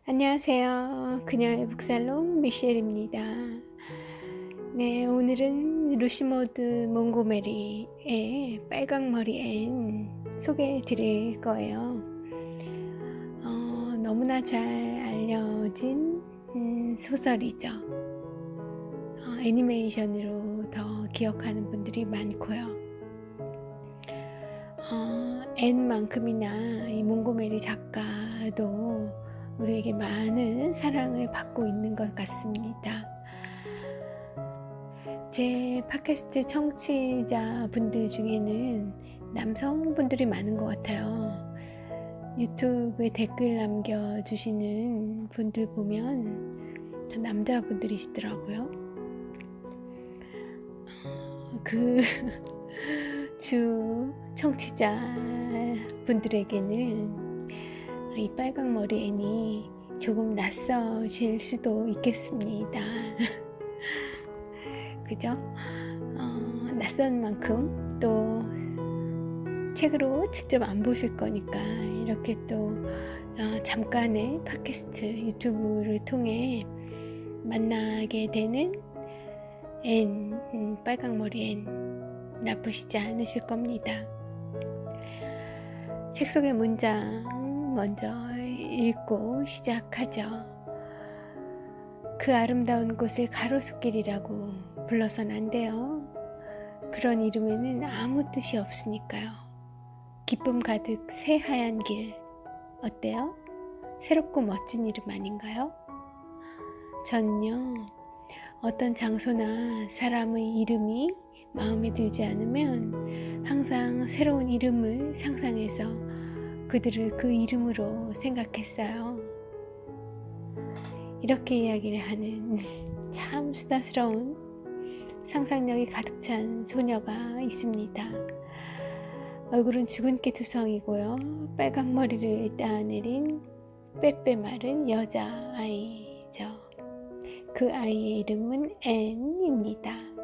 안녕하세요. 그녀의 북살롱 미셸입니다. 네, 오늘은 루시모드 몽고메리의 빨강머리 앤 소개해 드릴 거예요. 너무나 잘 알려진 소설이죠. 애니메이션으로 더 기억하는 분들이 많고요. 앤만큼이나 이 몽고메리 작가도 우리에게 많은 사랑을 받고 있는 것 같습니다. 제 팟캐스트 청취자분들 중에는 남성분들이 많은 것 같아요. 유튜브에 댓글 남겨주시는 분들 보면 다 남자분들이시더라고요. 그 주 청취자 분들에게는 이 빨강머리 앤이 조금 낯서실 수도 있겠습니다. 그죠? 낯선 만큼 또 책으로 직접 안 보실 거니까 이렇게 또 잠깐의 팟캐스트 유튜브를 통해 만나게 되는 빨강머리 앤 나쁘시지 않으실 겁니다. 책 속의 문장 먼저 읽고 시작하죠. 그 아름다운 곳을 가로수길이라고 불러선 안 돼요. 그런 이름에는 아무 뜻이 없으니까요. 기쁨 가득 새하얀 길 어때요? 새롭고 멋진 이름 아닌가요? 전요, 어떤 장소나 사람의 이름이 마음에 들지 않으면 항상 새로운 이름을 상상해서 그들을 그 이름으로 생각했어요. 이렇게 이야기를 하는 참 수다스러운 상상력이 가득 찬 소녀가 있습니다. 얼굴은 주근깨 투성이고요. 빨강 머리를 따내린 빼빼 마른 여자아이죠. 그 아이의 이름은 앤입니다.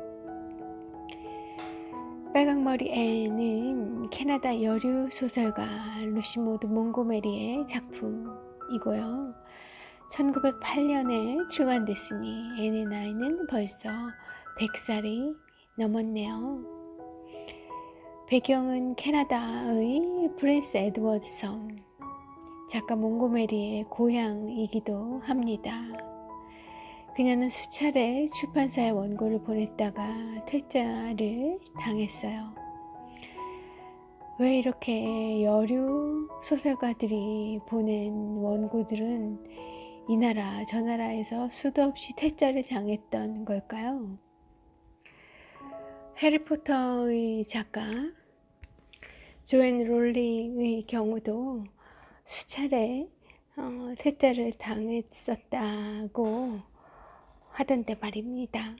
빨강머리 앤은 캐나다 여류 소설가 루시모드 몽고메리의 작품이고요. 1908년에 출간됐으니 앤의 나이는 벌써 100살이 넘었네요. 배경은 캐나다의 프린스 에드워드 섬, 작가 몽고메리의 고향이기도 합니다. 그녀는 수차례 출판사에 원고를 보냈다가 퇴짜를 당했어요. 왜 이렇게 여류 소설가들이 보낸 원고들은 이 나라 저 나라에서 수도 없이 퇴짜를 당했던 걸까요? 해리포터의 작가 조앤 롤링의 경우도 수차례 퇴짜를 당했었다고 하던데 말입니다.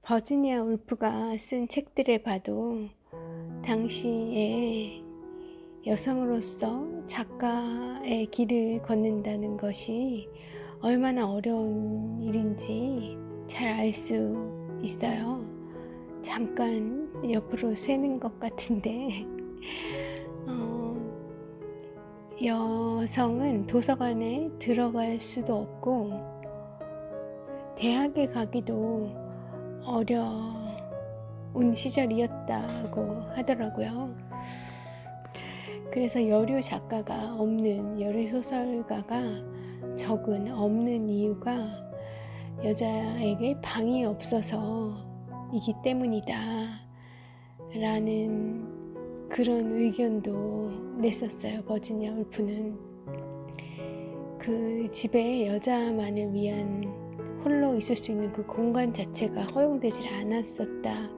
버지니아 울프가 쓴 책들을 봐도 당시에 여성으로서 작가의 길을 걷는다는 것이 얼마나 어려운 일인지 잘 알 수 있어요. 잠깐 옆으로 새는 것 같은데 여성은 도서관에 들어갈 수도 없고 대학에 가기도 어려운 시절이었다고 하더라고요. 그래서 여류 작가가 없는, 여류 소설가가 적은 없는 이유가 여자에게 방이 없어서이기 때문이다 라는 그런 의견도 냈었어요. 버지니아 울프는 그 집에 여자만을 위한 홀로 있을 수 있는 그 공간 자체가 허용되질 않았었다고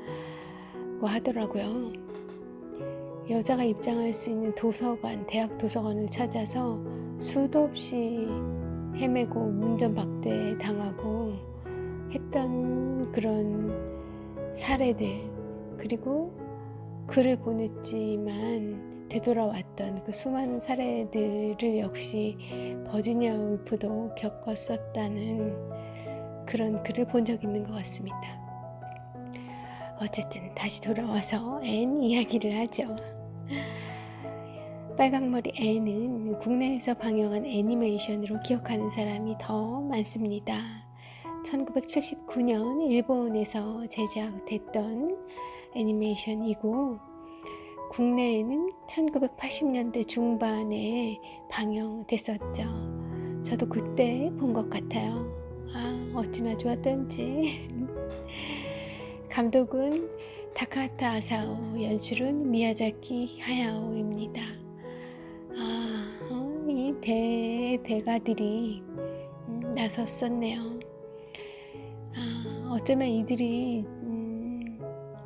하더라고요. 여자가 입장할 수 있는 도서관, 대학 도서관을 찾아서 수도 없이 헤매고 문전박대 당하고 했던 그런 사례들, 그리고 글을 보냈지만 되돌아왔던 그 수많은 사례들을 역시 버지니아 울프도 겪었었다는 그런 글을 본 적 있는 것 같습니다. 어쨌든 다시 돌아와서 앤 이야기를 하죠. 빨강머리 앤은 국내에서 방영한 애니메이션으로 기억하는 사람이 더 많습니다. 1979년 일본에서 제작됐던 애니메이션이고 국내에는 1980년대 중반에 방영됐었죠. 저도 그때 본 것 같아요. 어찌나 좋았던지. 감독은 타카하타 아사오, 연출은 미야자키 하야오입니다. 이 대가들이 나섰었네요. 어쩌면 이들이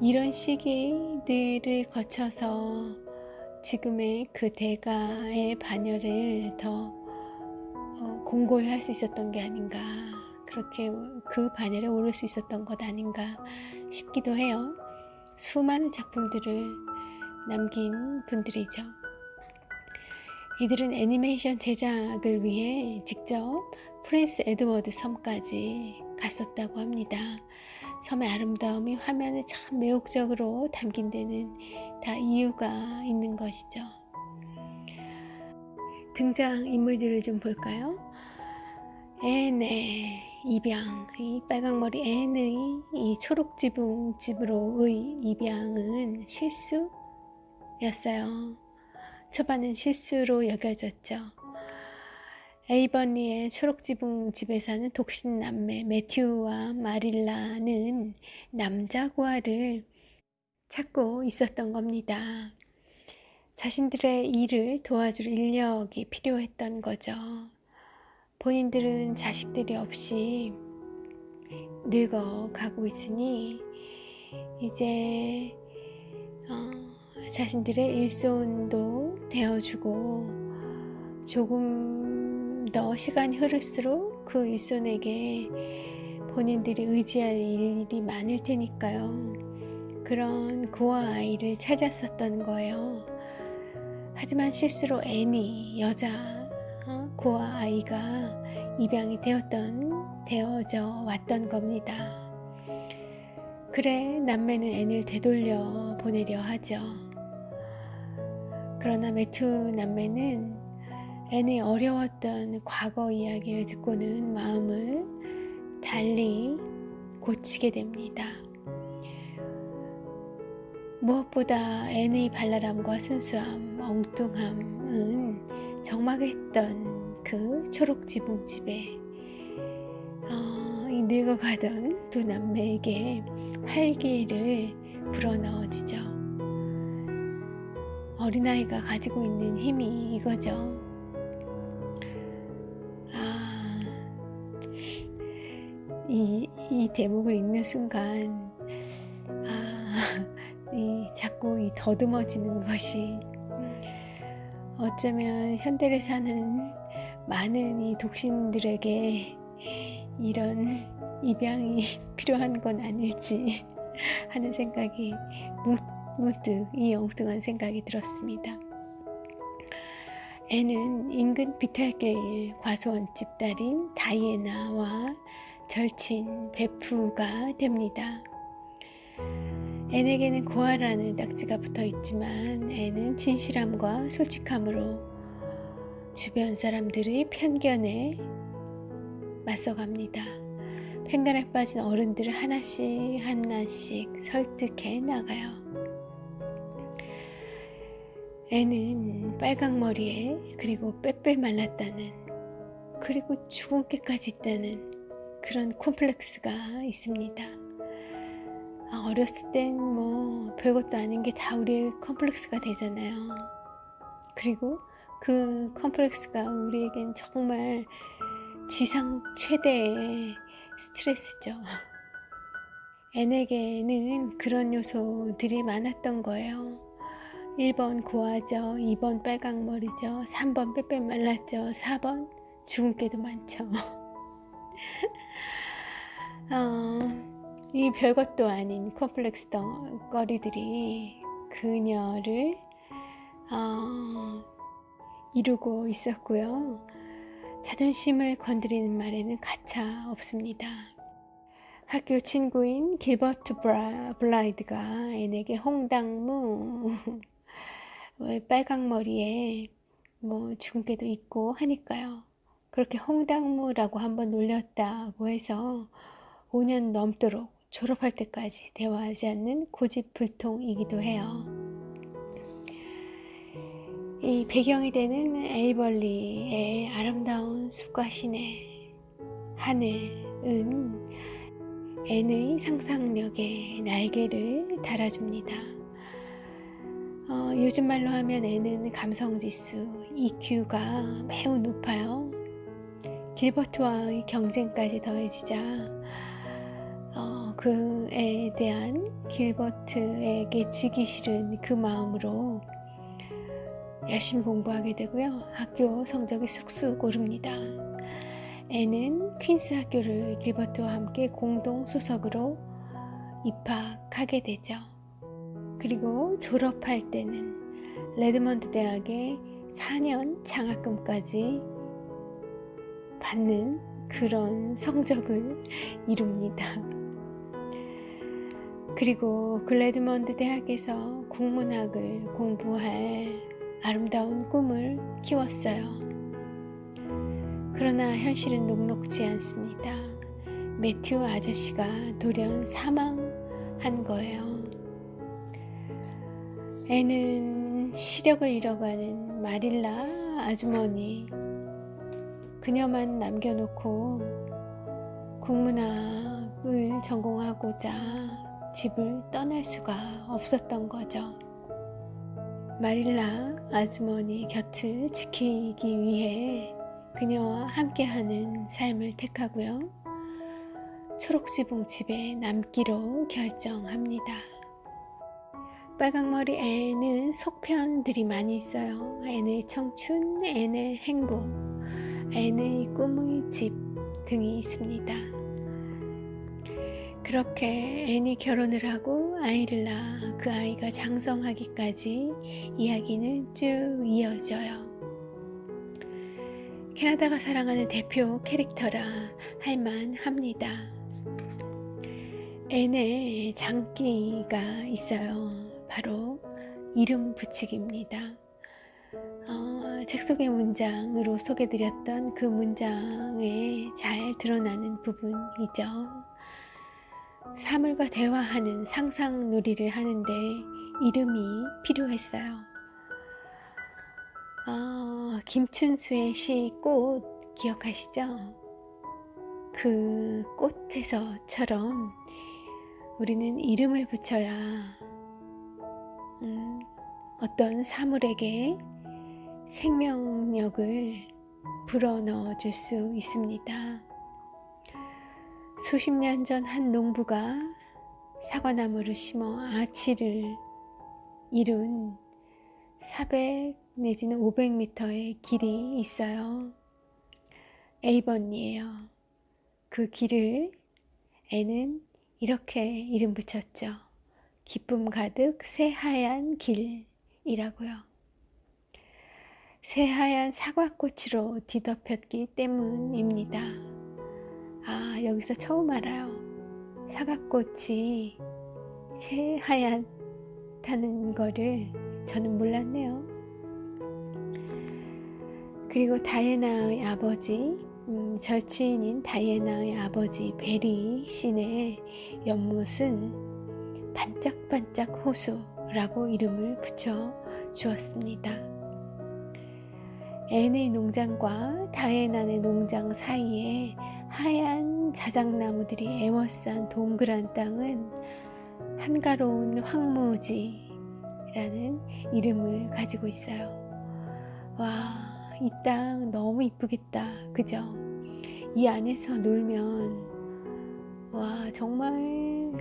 이런 시기들을 거쳐서 지금의 그 대가의 반열을 더 공고히 할 수 있었던 게 아닌가, 그렇게 그 반열에 오를 수 있었던 것 아닌가 싶기도 해요. 수많은 작품들을 남긴 분들이죠. 이들은 애니메이션 제작을 위해 직접 프린스 에드워드 섬까지 갔었다고 합니다. 섬의 아름다움이 화면에 참 매혹적으로 담긴 데는 다 이유가 있는 것이죠. 등장 인물들을 좀 볼까요? 앤의 입양, 이 빨강머리 앤의 이 초록지붕집으로의 입양은 실수였어요. 초반은 실수로 여겨졌죠. 에이번리의 초록지붕집에 사는 독신남매 매튜와 마릴라는 남자과를 찾고 있었던 겁니다. 자신들의 일을 도와줄 인력이 필요했던 거죠. 본인들은 자식들이 없이 늙어가고 있으니 이제 자신들의 일손도 되어주고 조금 더 시간이 흐를수록 그 일손에게 본인들이 의지할 일이 많을 테니까요. 그런 고아 아이를 찾았었던 거예요. 하지만 실수로 앤이 여자 고아 아이가 입양이 되어져 왔던 겁니다. 그래 남매는 앤을 되돌려 보내려 하죠. 그러나 매튜 남매는 앤의 어려웠던 과거 이야기를 듣고는 마음을 달리 고치게 됩니다. 무엇보다 앤의 발랄함과 순수함, 엉뚱함은 적막했던 그 초록지붕집에 이 늙어가던 두 남매에게 활기를 불어넣어주죠. 어린아이가 가지고 있는 힘이 이거죠. 이 대목을 읽는 순간 자꾸 이 더듬어지는 것이 어쩌면 현대를 사는 많은 이 독신들에게 이런 입양이 필요한 건 아닐지 하는 생각이 문득 이 엉뚱한 생각이 들었습니다. 앤은 인근 비탈길 과수원집 딸인 다이애나와 절친 베프가 됩니다. 앤에게는 고아라는 딱지가 붙어 있지만 앤은 진실함과 솔직함으로 주변 사람들의 편견에 맞서갑니다. 편견에 빠진 어른들을 하나씩 설득해 나가요. 앤은 빨강머리에 그리고 빼빼 말랐다는 그리고 주근깨까지 있다는 그런 콤플렉스가 있습니다. 어렸을 땐 뭐 별것도 아닌 게 다 우리의 컴플렉스가 되잖아요. 그리고 그 컴플렉스가 우리에겐 정말 지상 최대의 스트레스죠. 앤에게는 그런 요소들이 많았던 거예요. 1번 고아죠, 2번 빨강머리죠, 3번 빼빼 말랐죠, 4번 주근깨도 많죠. 이 별것도 아닌 컴플렉스 덩거리들이 그녀를 이루고 있었고요. 자존심을 건드리는 말에는 가차 없습니다. 학교 친구인 길버트 블라이드가 앤에게 홍당무 왜 빨강머리에 뭐 죽은 개도 있고 하니까요. 그렇게 홍당무라고 한번 놀렸다고 해서 5년 넘도록 졸업할 때까지 대화하지 않는 고집불통이기도 해요. 이 배경이 되는 에이벌리의 아름다운 숲과 시내, 하늘은 앤의 상상력에 날개를 달아줍니다. 요즘 말로 하면 앤은 감성지수 EQ가 매우 높아요. 길버트와의 경쟁까지 더해지자 그에 대한 길버트에게 지기 싫은 그 마음으로 열심히 공부하게 되고요. 학교 성적이 쑥쑥 오릅니다. 앤은 퀸스 학교를 길버트와 함께 공동 수석으로 입학하게 되죠. 그리고 졸업할 때는 레드먼드 대학의 4년 장학금까지 받는 그런 성적을 이룹니다. 그리고 그 레드먼드 대학에서 국문학을 공부할 아름다운 꿈을 키웠어요. 그러나 현실은 녹록지 않습니다. 매튜 아저씨가 돌연 사망한 거예요. 앤은 시력을 잃어가는 마릴라 아주머니, 그녀만 남겨놓고 국문학을 전공하고자 집을 떠날 수가 없었던 거죠. 마릴라 아주머니 곁을 지키기 위해 그녀와 함께하는 삶을 택하고요. 초록지붕 집에 남기로 결정합니다. 빨강머리 앤은 속편들이 많이 있어요. 앤의 청춘, 앤의 행복, 앤의 꿈의 집 등이 있습니다. 그렇게 앤이 결혼을 하고 아이를 낳아 그 아이가 장성하기까지 이야기는 쭉 이어져요. 캐나다가 사랑하는 대표 캐릭터라 할만합니다. 앤의 장기가 있어요. 바로 이름 붙이기입니다. 책 속의 문장으로 소개드렸던 그 문장에 잘 드러나는 부분이죠. 사물과 대화하는 상상놀이를 하는데 이름이 필요했어요. 김춘수의 시 꽃 기억하시죠? 그 꽃에서처럼 우리는 이름을 붙여야 어떤 사물에게 생명력을 불어넣어 줄 수 있습니다. 수십 년 전 한 농부가 사과나무를 심어 아치를 이룬 400 내지는 500m의 길이 있어요. 에이번이에요. 그 길을 앤은 이렇게 이름 붙였죠. 기쁨 가득 새하얀 길이라고요. 새하얀 사과꽃으로 뒤덮였기 때문입니다. 여기서 처음 알아요. 사과꽃이 새하얗다는 거를 저는 몰랐네요. 그리고 다이애나의 아버지, 절친인 다이애나의 아버지 베리 씬의 연못은 반짝반짝 호수라고 이름을 붙여 주었습니다. 앤의 농장과 다이애나의 농장 사이에 하얀 자작나무들이 에워싼 동그란 땅은 한가로운 황무지라는 이름을 가지고 있어요. 와, 이 땅 너무 이쁘겠다, 그죠? 이 안에서 놀면 와, 정말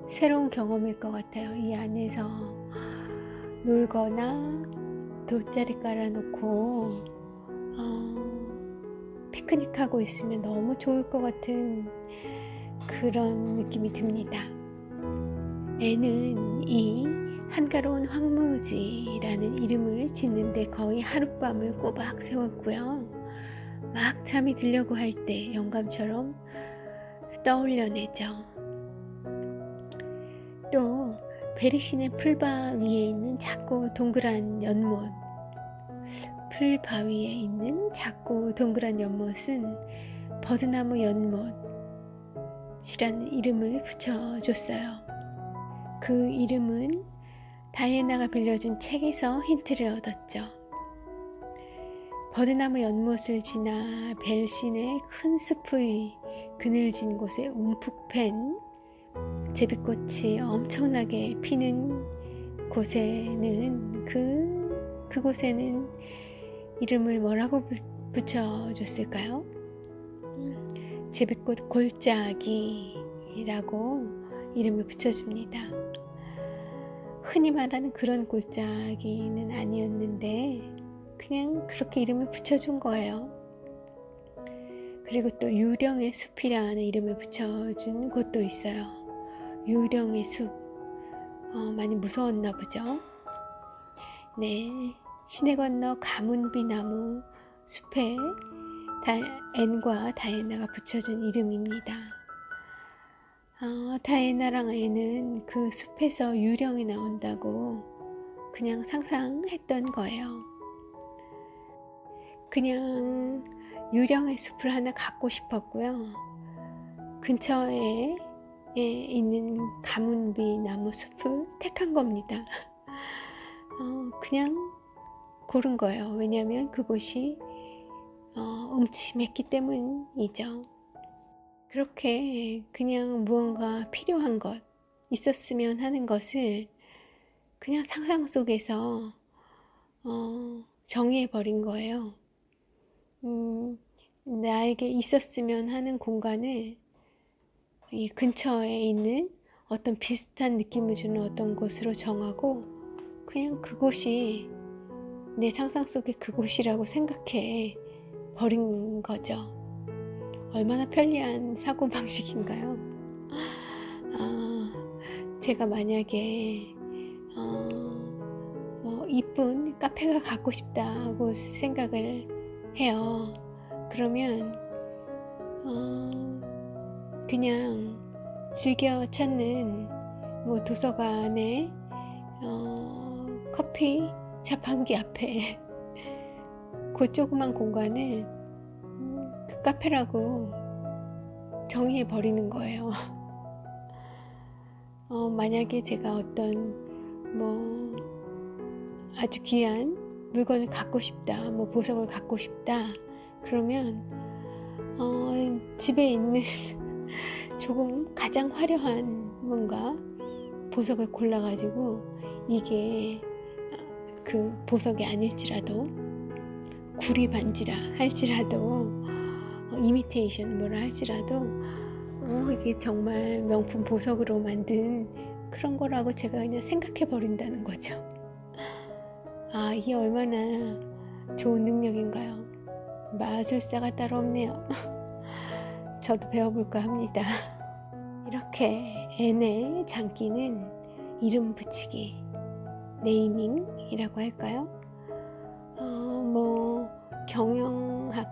새로운 경험일 것 같아요. 이 안에서 놀거나 돗자리 깔아놓고 피크닉하고 있으면 너무 좋을 것 같은 그런 느낌이 듭니다. 앤은 이 한가로운 황무지라는 이름을 짓는데 거의 하룻밤을 꼬박 세웠고요. 막 잠이 들려고 할 때 영감처럼 떠올려내죠. 또 베리신의 풀바 위에 있는 작고 동그란 연못, 풀바위에 있는 작고 동그란 연못은 버드나무 연못이라는 이름을 붙여줬어요. 그 이름은 다이애나가 빌려준 책에서 힌트를 얻었죠. 버드나무 연못을 지나 벨신의 큰 숲의 그늘진 곳에 움푹 팬 제비꽃이 엄청나게 피는 곳에는 그곳에는 이름을 뭐라고 붙여줬을까요? 제비꽃 골짜기라고 이름을 붙여줍니다. 흔히 말하는 그런 골짜기는 아니었는데 그냥 그렇게 이름을 붙여준 거예요. 그리고 또 유령의 숲이라는 이름을 붙여준 곳도 있어요. 유령의 숲, 많이 무서웠나 보죠. 네, 시내 건너 가문비 나무 숲에 앤과 다이애나가 붙여준 이름입니다. 다이애나랑 앤은 그 숲에서 유령이 나온다고 그냥 상상했던 거예요. 그냥 유령의 숲을 하나 갖고 싶었고요. 근처에 있는 가문비 나무 숲을 택한 겁니다. 그냥 고른 거예요. 왜냐하면 그곳이 음침했기 때문이죠. 그렇게 그냥 무언가 필요한 것, 있었으면 하는 것을 그냥 상상 속에서 정의해버린 거예요. 나에게 있었으면 하는 공간을 이 근처에 있는 어떤 비슷한 느낌을 주는 어떤 곳으로 정하고 그냥 그곳이 내 상상 속의 그곳이라고 생각해 버린 거죠. 얼마나 편리한 사고방식인가요? 제가 만약에 이쁜 카페가 갖고 싶다고 생각을 해요. 그러면 그냥 즐겨 찾는 도서관에 커피 자판기 앞에 그 조그만 공간을 그 카페라고 정의해 버리는 거예요. 만약에 제가 어떤 아주 귀한 물건을 갖고 싶다, 보석을 갖고 싶다 그러면 집에 있는 조금 가장 화려한 뭔가 보석을 골라가지고 이게 그 보석이 아닐지라도 구리 반지라 할지라도 이미테이션 뭐라 할지라도 이게 정말 명품 보석으로 만든 그런 거라고 제가 그냥 생각해 버린다는 거죠. 이게 얼마나 좋은 능력인가요? 마술사가 따로 없네요. 저도 배워볼까 합니다. 이렇게 앤의 장기는 이름 붙이기, 네이밍이라고 할까요?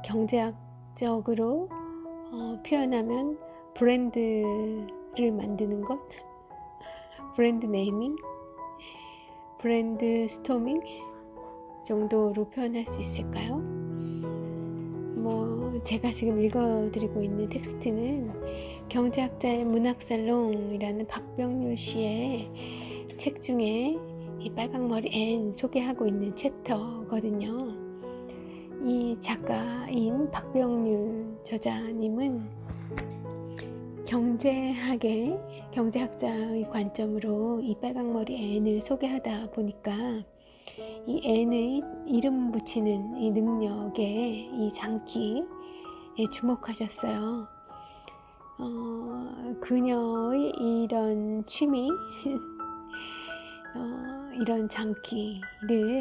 경제학적으로 표현하면 브랜드를 만드는 것, 브랜드 네이밍, 브랜드 스토밍 정도로 표현할 수 있을까요? 제가 지금 읽어드리고 있는 텍스트는 경제학자의 문학살롱이라는 박병률 씨의 책 중에 이 빨강머리 앤 소개하고 있는 챕터거든요. 이 작가인 박병률 저자님은 경제학자의 관점으로 이 빨강머리 앤을 소개하다 보니까 이 앤의 이름 붙이는 이 능력에 이 장기에 주목하셨어요. 그녀의 이런 취미, 이런 장기를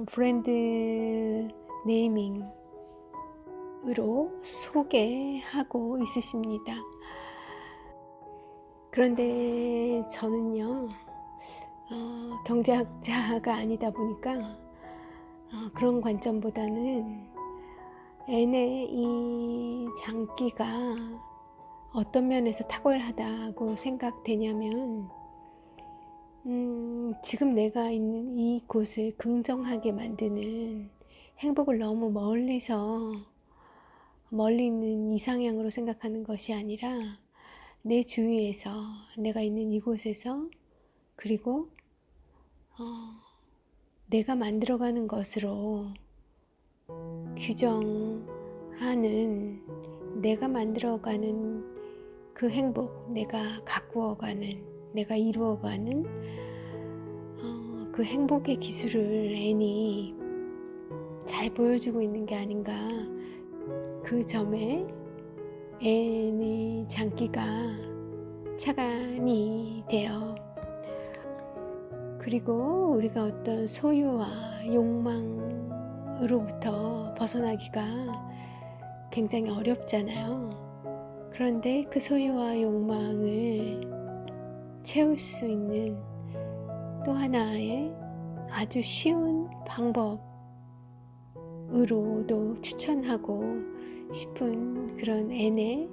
브랜드 네이밍으로 소개하고 있으십니다. 그런데 저는요, 경제학자가 아니다 보니까 그런 관점보다는 앤의 이 장기가 어떤 면에서 탁월하다고 생각되냐면 지금 내가 있는 이곳을 긍정하게 만드는 행복을 너무 멀리 있는 이상향으로 생각하는 것이 아니라 내 주위에서 내가 있는 이곳에서 그리고 내가 만들어가는 것으로 규정하는 내가 만들어가는 그 행복, 내가 가꾸어가는, 내가 이루어가는 그 행복의 기술을 N이 잘 보여주고 있는 게 아닌가. 그 점에 N의 장기가 차관이 되어 그리고 우리가 어떤 소유와 욕망으로부터 벗어나기가 굉장히 어렵잖아요. 그런데 그 소유와 욕망을 채울 수 있는 또 하나의 아주 쉬운 방법으로도 추천하고 싶은 그런 N의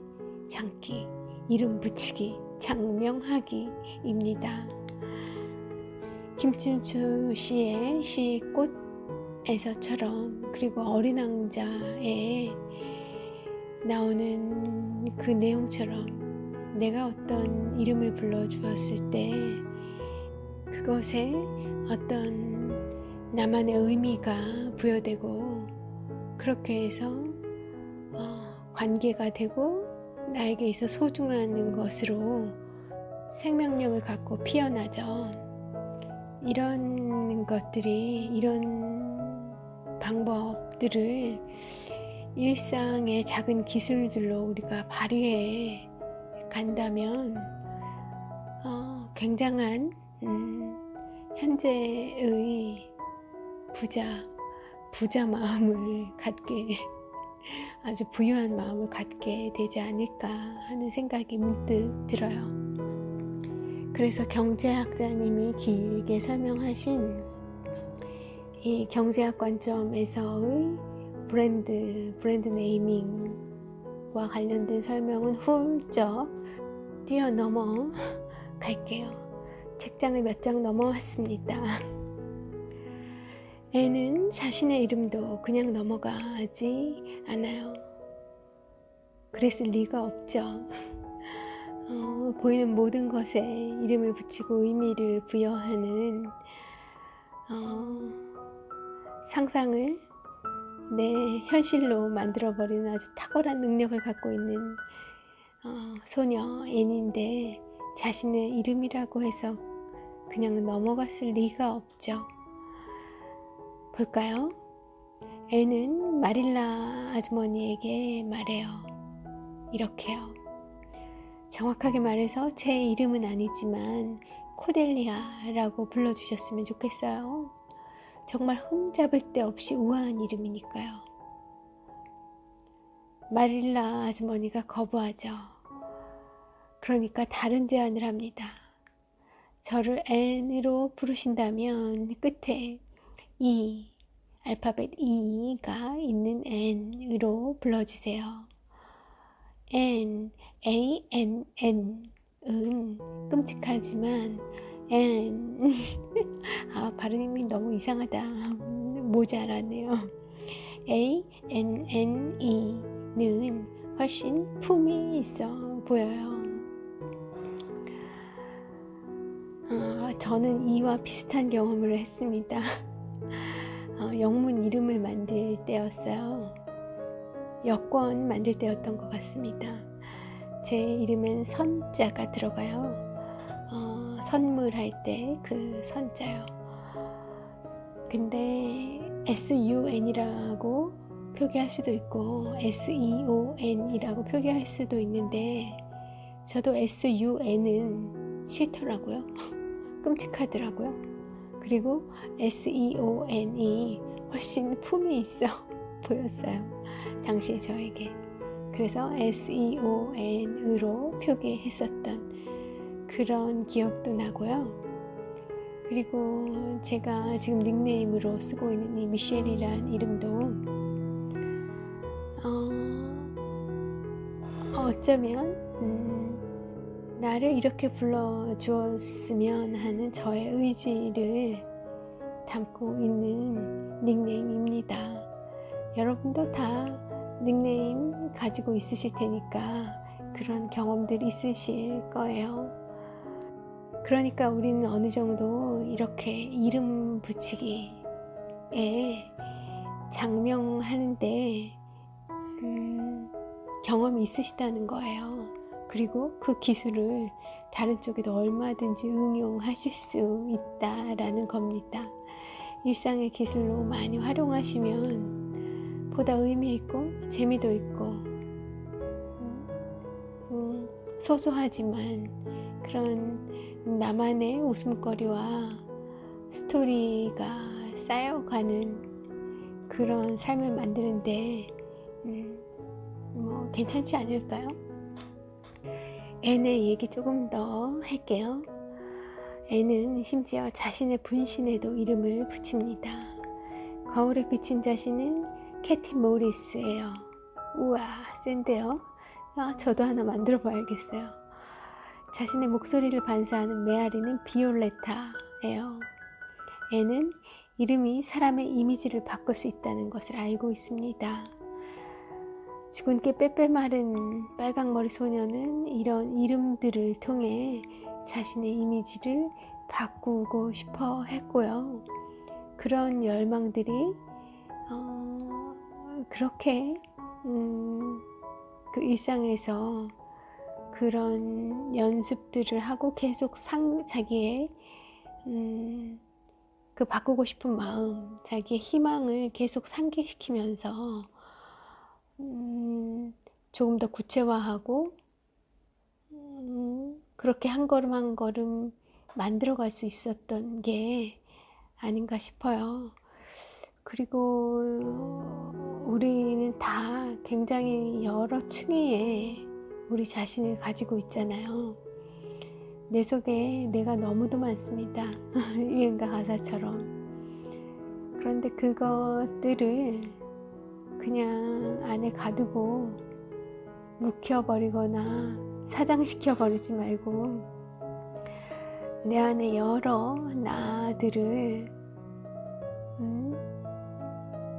장기, 이름 붙이기, 장명하기입니다. 김춘추 씨의 시 꽃에서처럼 그리고 어린 왕자에 나오는 그 내용처럼 내가 어떤 이름을 불러주었을 때 그것에 어떤 나만의 의미가 부여되고 그렇게 해서 관계가 되고 나에게 있어 소중한 것으로 생명력을 갖고 피어나죠. 이런 것들이, 이런 방법들을 일상의 작은 기술들로 우리가 발휘해 간다면 굉장한 현재의 부자 마음을 갖게, 아주 부유한 마음을 갖게 되지 않을까 하는 생각이 문득 들어요. 그래서 경제학자님이 길게 설명하신 이 경제학 관점에서의 브랜드 네이밍과 관련된 설명은 훌쩍 뛰어넘어 갈게요. 책장을 몇 장 넘어왔습니다. N은 자신의 이름도 그냥 넘어가지 않아요. 그랬을 리가 없죠. 보이는 모든 것에 이름을 붙이고 의미를 부여하는 상상을 내 현실로 만들어버리는 아주 탁월한 능력을 갖고 있는 소녀 N인데 자신의 이름이라고 해서 그냥 넘어갔을 리가 없죠. 볼까요? N은 마릴라 아주머니에게 말해요. 이렇게요. 정확하게 말해서 제 이름은 아니지만 코델리아라고 불러주셨으면 좋겠어요. 정말 흠잡을 데 없이 우아한 이름이니까요. 마릴라 아주머니가 거부하죠. 그러니까 다른 제안을 합니다. 저를 N으로 부르신다면 끝에 E, 알파벳 E가 있는 N으로 불러주세요. N, ANN은 끔찍하지만 N 발음이 너무 이상하다. 모자라네요. ANNE는 훨씬 품이 있어 보여요. 저는 이와 비슷한 경험을 했습니다. 영문 이름을 만들 때였어요. 여권 만들 때였던 것 같습니다. 제 이름엔 선자가 들어가요. 선물할 때 그 선자요. 근데 SUN이라고 표기할 수도 있고 SEON이라고 표기할 수도 있는데 저도 SUN은 싫더라고요. 끔찍하더라고요. 그리고 SEON이 훨씬 품이 있어 보였어요. 당시에 저에게. 그래서 SEON으로 표기했었던 그런 기억도 나고요. 그리고 제가 지금 닉네임으로 쓰고 있는 이 미셸이란 이름도 어쩌면 나를 이렇게 불러주었으면 하는 저의 의지를 담고 있는 닉네임입니다. 여러분도 다 닉네임 가지고 있으실 테니까 그런 경험들 있으실 거예요. 그러니까 우리는 어느 정도 이렇게 이름 붙이기에 장명하는데 경험이 있으시다는 거예요. 그리고 그 기술을 다른 쪽에도 얼마든지 응용하실 수 있다라는 겁니다. 일상의 기술로 많이 활용하시면 보다 의미 있고 재미도 있고 소소하지만 그런 나만의 웃음거리와 스토리가 쌓여가는 그런 삶을 만드는데 뭐 괜찮지 않을까요? N의 얘기 조금 더 할게요. N은 심지어 자신의 분신에도 이름을 붙입니다. 거울에 비친 자신은 캐티 모리스예요. 우와, 센데요? 저도 하나 만들어 봐야겠어요. 자신의 목소리를 반사하는 메아리는 비올레타예요. N은 이름이 사람의 이미지를 바꿀 수 있다는 것을 알고 있습니다. 주근깨 빼빼 마른 빨강머리 소녀는 이런 이름들을 통해 자신의 이미지를 바꾸고 싶어 했고요. 그런 열망들이 그렇게 그 일상에서 그런 연습들을 하고 계속 자기의 그 바꾸고 싶은 마음, 자기의 희망을 계속 상기시키면서 조금 더 구체화하고 그렇게 한 걸음 한 걸음 만들어갈 수 있었던 게 아닌가 싶어요. 그리고 우리는 다 굉장히 여러 층의 우리 자신을 가지고 있잖아요. 내 속에 내가 너무도 많습니다. 유행가 가사처럼. 그런데 그것들을 그냥 안에 가두고 묵혀버리거나 사장시켜버리지 말고 내 안에 여러 나들을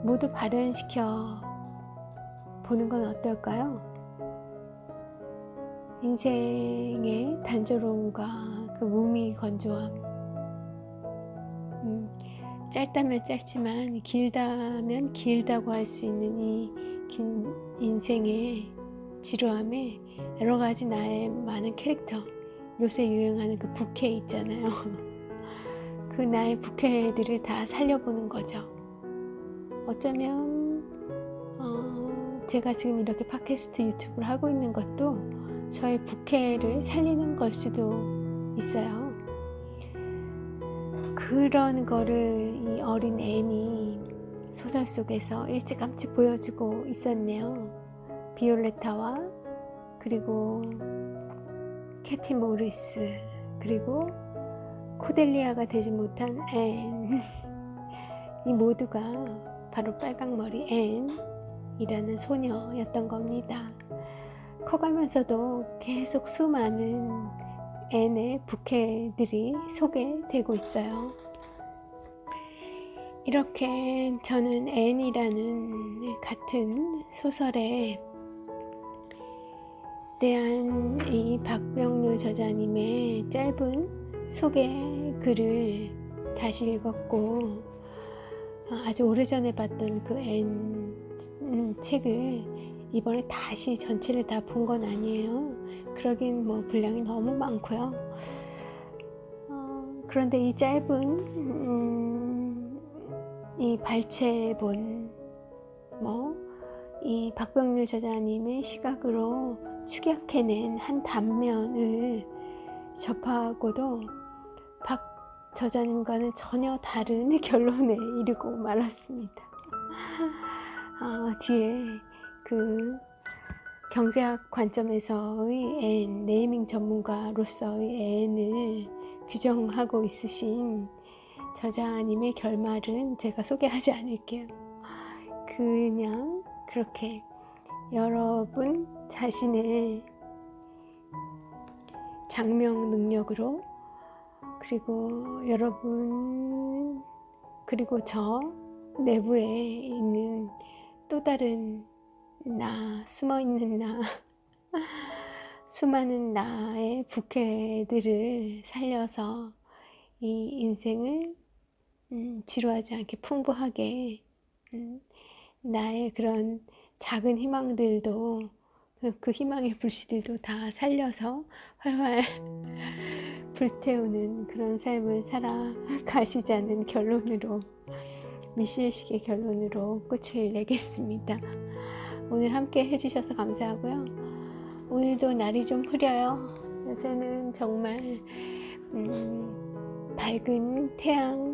모두 발현시켜 보는 건 어떨까요? 인생의 단조로움과 그 무미건조함, 짧다면 짧지만 길다면 길다고 할 수 있는 이 긴 인생의 지루함에 여러 가지 나의 많은 캐릭터, 요새 유행하는 그 부캐 있잖아요. 그 나의 부캐들을 다 살려보는 거죠. 어쩌면 제가 지금 이렇게 팟캐스트 유튜브를 하고 있는 것도 저의 부캐를 살리는 걸 수도 있어요. 그런 거를 이 어린 앤이 소설 속에서 일찌감치 보여주고 있었네요. 비올레타와 그리고 캐티 모리스 그리고 코델리아가 되지 못한 앤, 이 모두가 바로 빨강머리 앤이라는 소녀였던 겁니다. 커가면서도 계속 수많은 앤의 부캐들이 소개되고 있어요. 이렇게 저는 앤이라는 같은 소설에 대한 이 박병률 저자님의 짧은 소개 글을 다시 읽었고 아주 오래전에 봤던 그 앤 책을 이번에 다시 전체를 다 본 건 아니에요. 그러긴 뭐 분량이 너무 많고요. 그런데 이 짧은 이 발췌본 이 박병률 저자님의 시각으로 축약해낸 한 단면을 접하고도 박 저자님과는 전혀 다른 결론에 이르고 말았습니다. 뒤에 그 경제학 관점에서의 앤, 네이밍 전문가로서의 앤을 규정하고 있으신 저자님의 결말은 제가 소개하지 않을게요. 그냥 장명 능력으로, 그리고 여러분, 그리고 저 내부에 있는 또 다른 나, 숨어있는 나, 수많은 나의 부캐들을 살려서 이 인생을 지루하지 않게 풍부하게, 나의 그런 작은 희망들도 그 희망의 불씨들도 다 살려서 활활 불태우는 그런 삶을 살아가시자는 결론으로, 미시엘식의 결론으로 끝을 내겠습니다. 오늘 함께 해주셔서 감사하고요. 오늘도 날이 좀 흐려요. 요새는 정말 밝은 태양의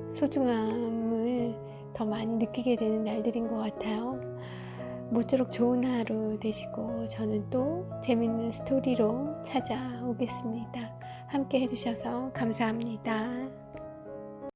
소중함을 더 많이 느끼게 되는 날들인 것 같아요. 모쪼록 좋은 하루 되시고, 저는 또 재밌는 스토리로 찾아오겠습니다. 함께 해주셔서 감사합니다.